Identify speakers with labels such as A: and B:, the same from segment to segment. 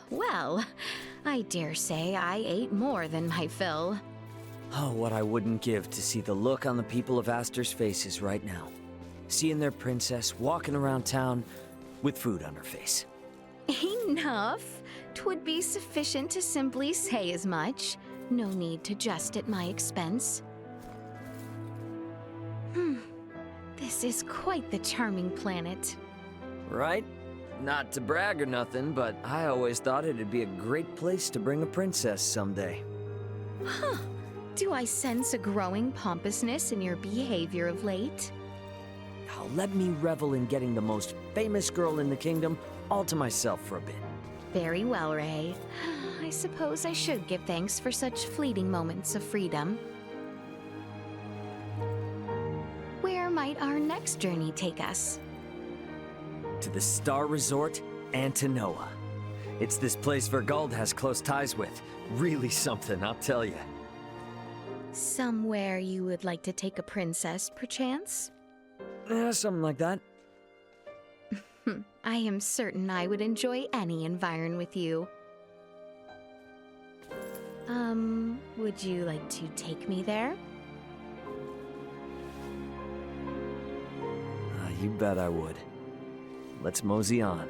A: well, I dare say I ate more than my fill.
B: Oh, what I wouldn't give to see the look on the people of Aster's faces right now. Seeing their princess walking around town with food on her face.
A: Enough. 'Twould be sufficient to simply say as much. No need to jest at my expense. This is quite the charming planet.
B: Right? Not to brag or nothing, but I always thought it'd be a great place to bring a princess someday.
A: Huh. Do I sense a growing pompousness in your behavior of late?
B: Now let me revel in getting the most famous girl in the kingdom all to myself for a bit.
A: Very well, Ray. I suppose I should give thanks for such fleeting moments of freedom. Where might our next journey take us?
B: To the Star Resort and to Noah. It's this place Vergald has close ties with. Really something, I'll tell you.
A: Somewhere you would like to take a princess, perchance?
B: Something like that.
A: I am certain I would enjoy any environ with you. Would you like to take me there?
B: You bet I would. Let's mosey on.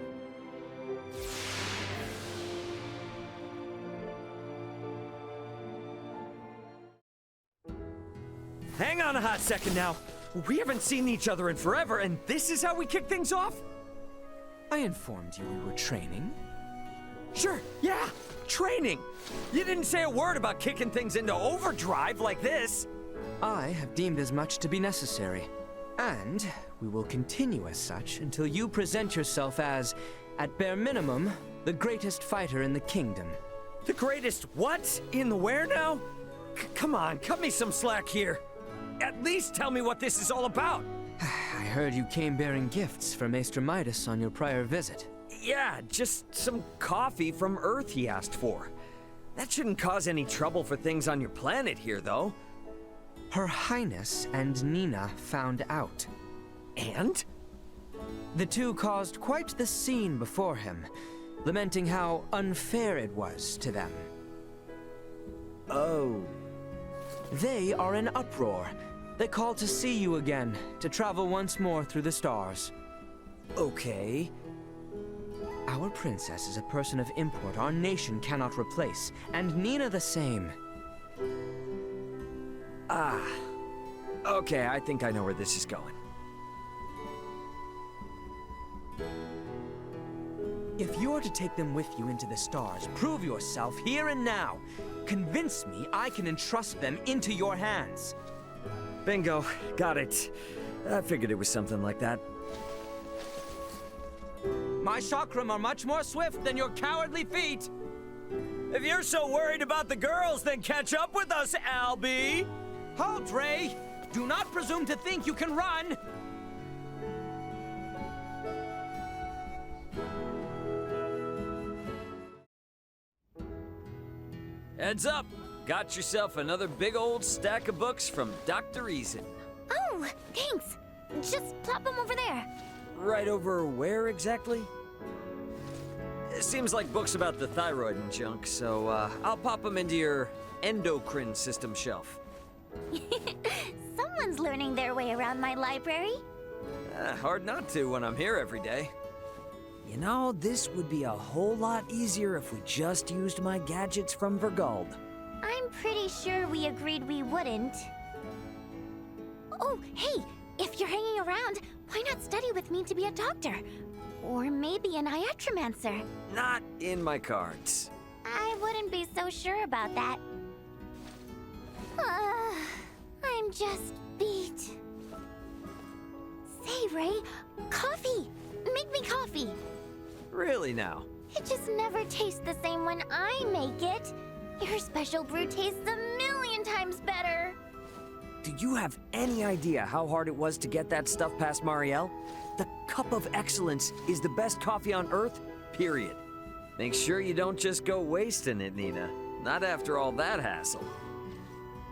B: Hang on a hot second now. We haven't seen each other in forever, and this is how we kick things off?
C: I informed you we were training.
B: Sure, yeah, training. You didn't say a word about kicking things into overdrive like this.
C: I have deemed as much to be necessary. And we will continue as such until you present yourself as, at bare minimum, the greatest fighter in the kingdom.
B: The greatest what? In the where now? Come on, cut me some slack here. At least tell me what this is all about.
C: I heard you came bearing gifts for Maester Midas on your prior visit.
B: Yeah, just some coffee from Earth he asked for. That shouldn't cause any trouble for things on your planet here, though.
C: Her Highness and Nina found out.
B: And?
C: The two caused quite the scene before him, lamenting how unfair it was to them.
B: Oh.
C: They are in uproar. They called to see you again, to travel once more through the stars.
B: Okay.
C: Our princess is a person of import our nation cannot replace, and Nina the same.
B: Ah. Okay, I think I know where this is going.
C: If you are to take them with you into the stars, prove yourself here and now. Convince me I can entrust them into your hands.
B: Bingo. Got it. I figured it was something like that.
C: My chakram are much more swift than your cowardly feet.
B: If you're so worried about the girls, then catch up with us, Albie!
C: Halt, Ray! Do not presume to think you can run!
B: Heads up! Got yourself another big old stack of books from Dr. Reason.
D: Oh, thanks. Just plop them over there.
B: Right over where exactly? It seems like books about the thyroid and junk, so I'll pop them into your endocrine system shelf.
D: Someone's learning their way around my library.
B: Hard not to when I'm here every day. You know, this would be a whole lot easier if we just used my gadgets from Vergald.
D: I'm pretty sure we agreed we wouldn't. Oh, hey, if you're hanging around, why not study with me to be a doctor? Or maybe an iatromancer.
B: Not in my cards.
D: I wouldn't be so sure about that. I'm just beat. Say, Ray, coffee! Make me coffee!
B: Really now?
D: It just never tastes the same when I make it. Your special brew tastes a million times better.
B: Do you have any idea how hard it was to get that stuff past Marielle? The cup of excellence is the best coffee on Earth, period. Make sure you don't just go wasting it, Nina. Not after all that hassle.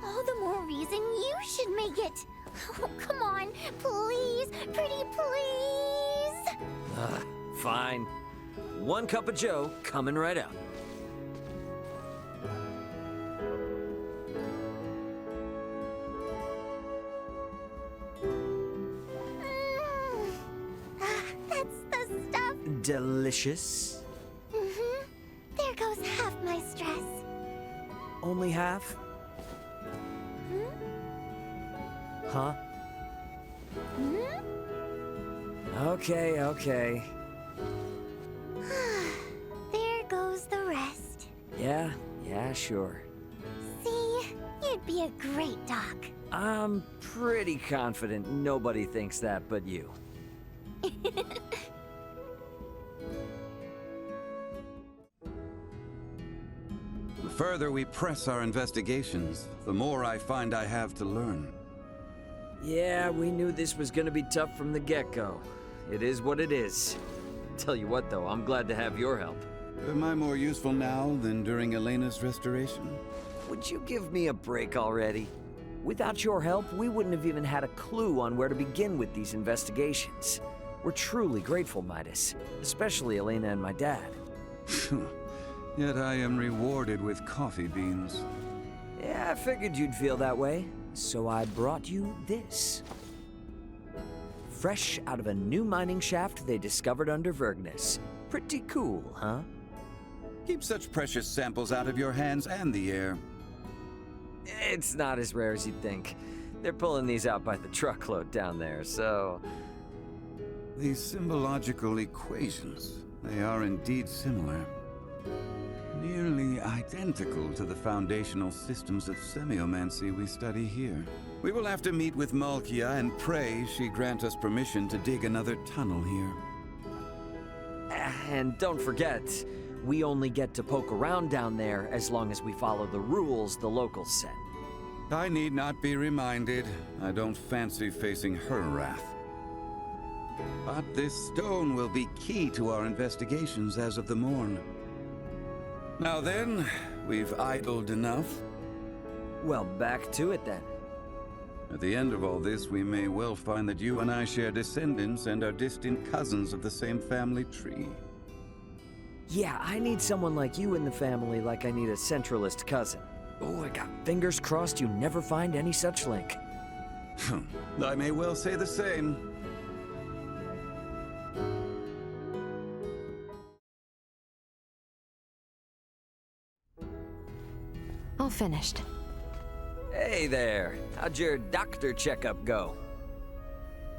D: All the more reason you should make it. Oh, come on, please, pretty please.
B: Fine. 1 cup of joe coming right up.
D: That's the stuff.
B: Delicious.
D: There goes half my stress.
B: Only half? Huh? Okay, okay.
D: There goes the rest.
B: Yeah, sure.
D: See, you'd be a great doc.
B: I'm pretty confident nobody thinks that but you.
E: The further we press our investigations, the more I find I have to learn.
B: Yeah, we knew this was gonna be tough from the get-go. It is what it is. Tell you what though, I'm glad to have your help.
E: Am I more useful now than during Elena's restoration?
B: Would you give me a break already? Without your help, we wouldn't have even had a clue on where to begin with these investigations. We're truly grateful, Midas. Especially Elena and my dad.
E: Yet I am rewarded with coffee beans.
B: Yeah, I figured you'd feel that way. So I brought you this. Fresh out of a new mining shaft they discovered under Vergnus. Pretty cool, huh?
E: Keep such precious samples out of your hands and the air.
B: It's not as rare as you'd think. They're pulling these out by the truckload down there, so...
E: These symbological equations, they are indeed similar. Nearly identical to the foundational systems of semiomancy we study here. We will have to meet with Malkya and pray she grant us permission to dig another tunnel here.
B: And don't forget, we only get to poke around down there as long as we follow the rules the locals set.
E: I need not be reminded. I don't fancy facing her wrath. But this stone will be key to our investigations as of the morn. Now then, we've idled enough.
B: Well, back to it then.
E: At the end of all this, we may well find that you and I share descendants and are distant cousins of the same family tree.
B: Yeah, I need someone like you in the family like I need a centralist cousin. Oh, I got fingers crossed you never find any such link.
E: I may well say the same.
A: All finished.
B: Hey there, how'd your doctor checkup go?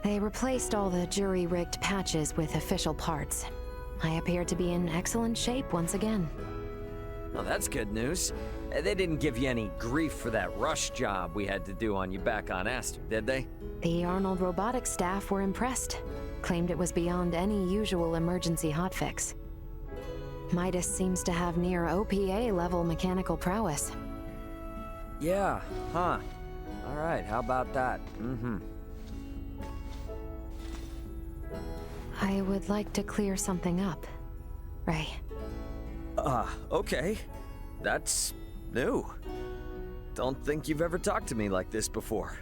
A: They replaced all the jury-rigged patches with official parts. I appear to be in excellent shape once again.
B: Well, that's good news. They didn't give you any grief for that rush job we had to do on you back on Aster, did they?
A: The Arnold robotics staff were impressed. Claimed it was beyond any usual emergency hotfix. Midas seems to have near OPA-level mechanical prowess.
B: Yeah, huh. Alright, how about that?
A: I would like to clear something up, Ray.
B: Okay. That's new. Don't think you've ever talked to me like this before.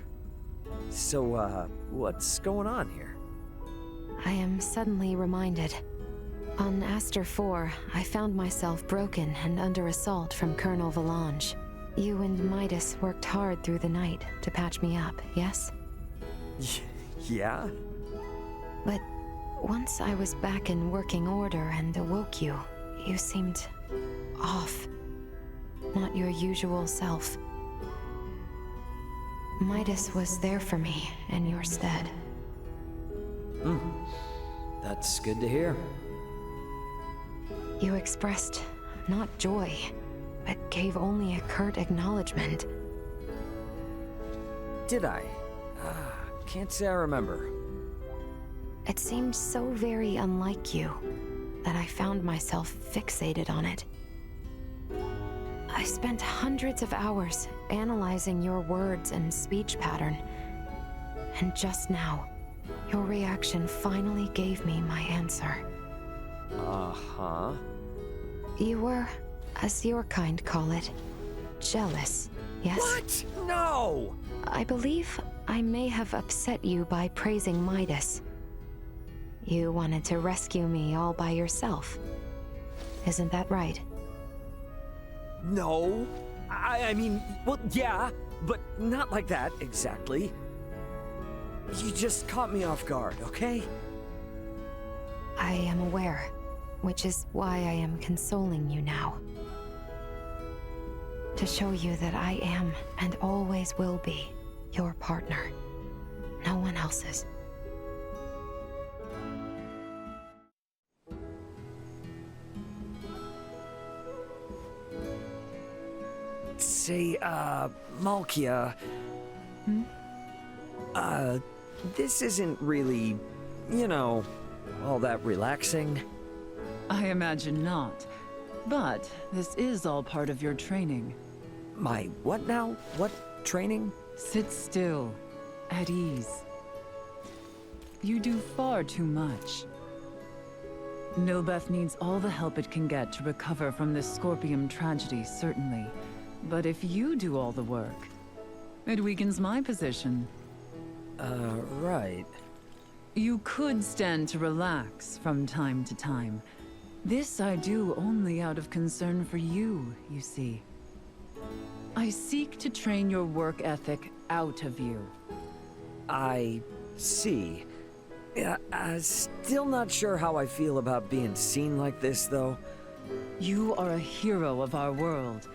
B: So, what's going on here?
A: I am suddenly reminded. On Aster 4, I found myself broken and under assault from Colonel Valange. You and Midas worked hard through the night to patch me up, yes?
B: Yeah?
A: But once I was back in working order and awoke you, you seemed off. Not your usual self. Midas was there for me in your stead.
B: That's good to hear.
A: You expressed not joy, but gave only a curt acknowledgement.
B: Did I? Can't say I remember.
A: It seemed so very unlike you that I found myself fixated on it. I spent hundreds of hours analyzing your words and speech pattern, and just now, your reaction finally gave me my answer.
B: Uh-huh.
A: You were, as your kind call it, jealous, yes?
B: What? No!
A: I believe I may have upset you by praising Midas. You wanted to rescue me all by yourself. Isn't that right?
B: No. I mean, well, yeah, but not like that, exactly. You just caught me off guard, okay?
A: I am aware, which is why I am consoling you now. To show you that I am, and always will be, your partner. No one else's.
B: Say, Malkya... this isn't really, you know, all that relaxing.
F: I imagine not. But this is all part of your training.
B: My what now? What training?
F: Sit still, at ease. You do far too much. Nilbeth needs all the help it can get to recover from this Scorpium tragedy, certainly. But if you do all the work, it weakens my position.
B: Right.
F: You could stand to relax from time to time. This I do only out of concern for you, you see. I seek to train your work ethic out of you.
B: I see. Yeah, I'm still not sure how I feel about being seen like this, though.
F: You are a hero of our world,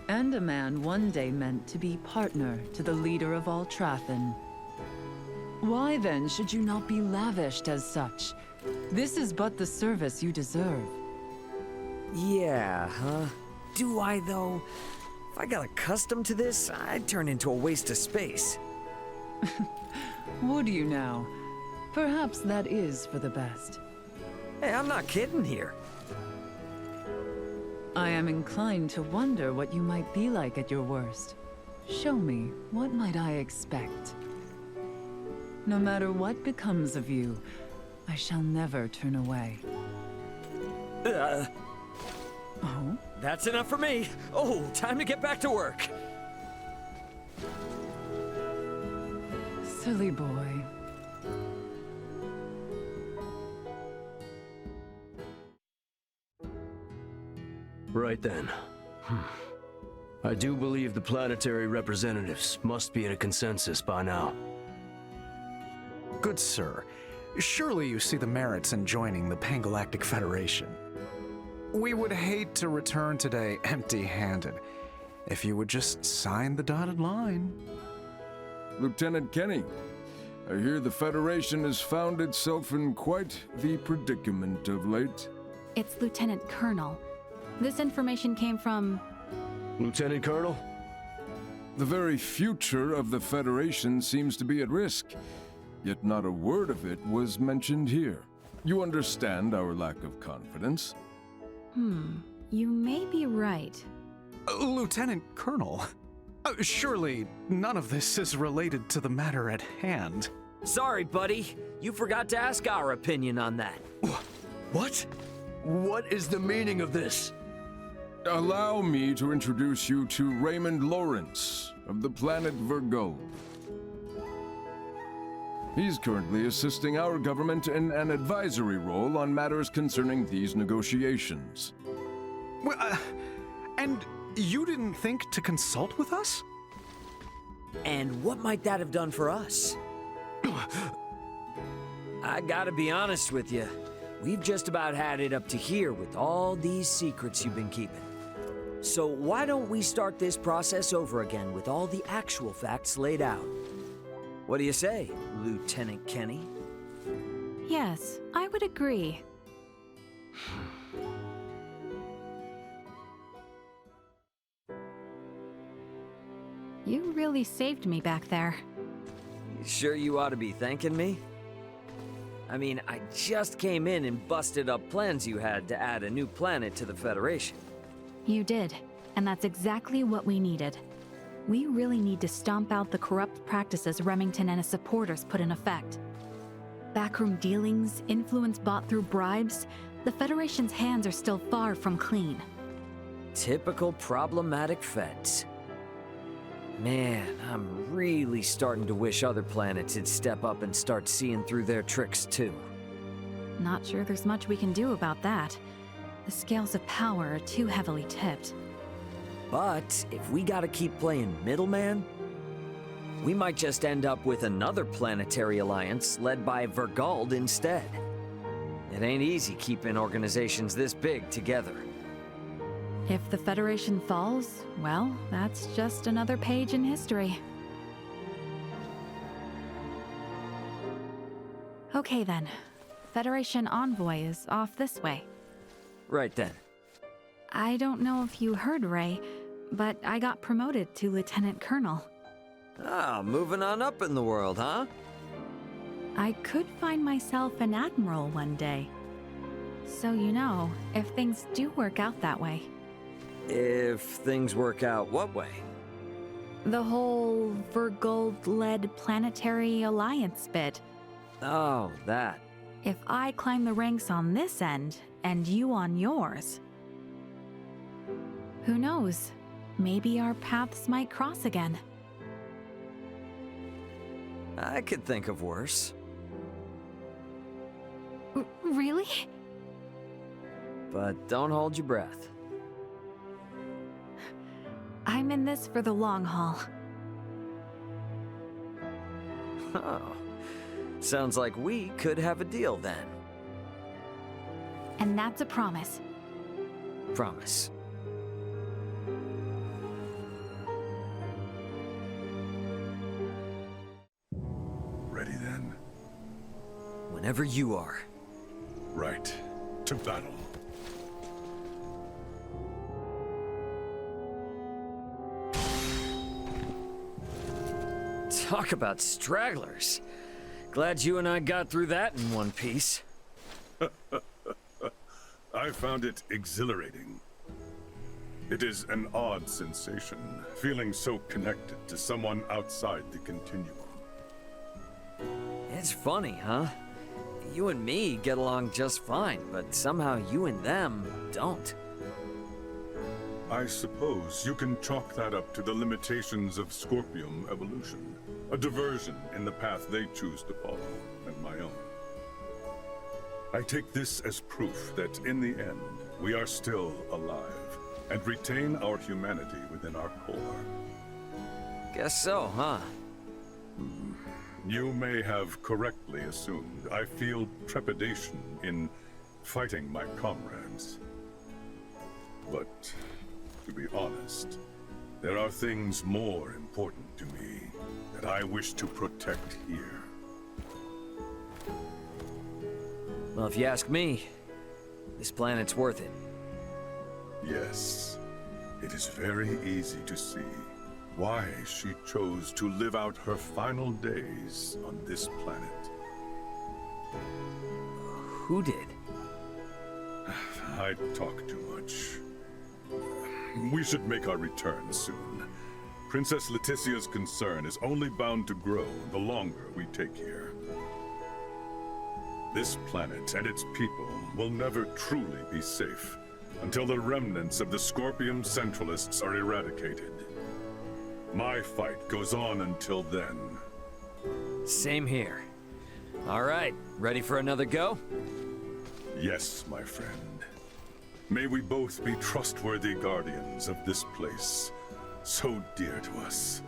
F: and a man one day meant to be partner to the leader of all Trathen. Why then should you not be lavished as such? This is but the service you deserve.
B: Yeah, huh? Do I, though? If I got accustomed to this, I'd turn into a waste of space.
F: Would you now? Perhaps that is for the best.
B: Hey, I'm not kidding here.
F: I am inclined to wonder what you might be like at your worst. Show me, what might I expect? No matter what becomes of you, I shall never turn away. Oh?
B: That's enough for me. Oh, time to get back to work.
F: Silly boy.
G: Right then. I do believe the planetary representatives must be at a consensus by now.
H: Good sir, surely you see the merits in joining the Pangalactic Federation. We would hate to return today empty-handed. If you would just sign the dotted line.
I: Lieutenant Kenny, I hear the Federation has found itself in quite the predicament of late.
J: It's Lieutenant Colonel. This information came from...
G: Lieutenant Colonel?
I: The very future of the Federation seems to be at risk, yet not a word of it was mentioned here. You understand our lack of confidence?
J: You may be right.
H: Lieutenant Colonel, surely none of this is related to the matter at hand.
B: Sorry, buddy. You forgot to ask our opinion on that.
G: What? What is the meaning of this?
I: Allow me to introduce you to Raymond Lawrence of the planet Virgo. He's currently assisting our government in an advisory role on matters concerning these negotiations.
H: Well, and you didn't think to consult with us?
B: And what might that have done for us? I gotta be honest with you. We've just about had it up to here with all these secrets you've been keeping. So why don't we start this process over again with all the actual facts laid out? What do you say, Lieutenant Kenny?
J: Yes, I would agree. You really saved me back there.
B: Sure you ought to be thanking me? I mean, I just came in and busted up plans you had to add a new planet to the Federation.
J: You did, and that's exactly what we needed. We really need to stomp out the corrupt practices Remington and his supporters put in effect. Backroom dealings, influence bought through bribes, the Federation's hands are still far from clean.
B: Typical problematic feds. Man, I'm really starting to wish other planets would step up and start seeing through their tricks too.
J: Not sure there's much we can do about that. The scales of power are too heavily tipped.
B: But if we gotta keep playing middleman, we might just end up with another planetary alliance led by Vergald instead. It ain't easy keeping organizations this big together.
J: If the Federation falls, well, that's just another page in history. Okay then. Federation envoy is off this way.
B: Right then.
J: I don't know if you heard, Ray, but I got promoted to Lieutenant Colonel.
B: Ah, moving on up in the world, huh?
J: I could find myself an admiral one day. So you know, if things do work out that way.
B: If things work out what way?
J: The whole Vergald-led planetary alliance bit.
B: Oh, that.
J: If I climb the ranks on this end, and you on yours, who knows? Maybe our paths might cross again.
B: I could think of worse.
J: Really?
B: But don't hold your breath.
J: I'm in this for the long haul.
B: Oh. Sounds like we could have a deal then.
J: And that's a promise.
B: Promise.
K: Ready then?
B: Whenever you are.
K: Right. To battle.
B: Talk about stragglers. Glad you and I got through that in one piece.
K: I found it exhilarating. It is an odd sensation, feeling so connected to someone outside the continuum.
B: It's funny, huh? You and me get along just fine, but somehow you and them don't.
K: I suppose you can chalk that up to the limitations of Scorpium evolution. A diversion in the path they choose to follow, and my own. I take this as proof that in the end, we are still alive, and retain our humanity within our core.
B: Guess so, huh?
K: You may have correctly assumed I feel trepidation in fighting my comrades. But, to be honest, there are things more important to me that I wish to protect here.
B: Well, if you ask me, this planet's worth it.
K: Yes, it is very easy to see why she chose to live out her final days on this planet.
B: Who did?
K: I talk too much. We should make our return soon. Princess Laeticia's concern is only bound to grow the longer we take here. This planet and its people will never truly be safe until the remnants of the Scorpium Centralists are eradicated. My fight goes on until then.
B: Same here. All right, ready for another go?
K: Yes, my friend. May we both be trustworthy guardians of this place, so dear to us.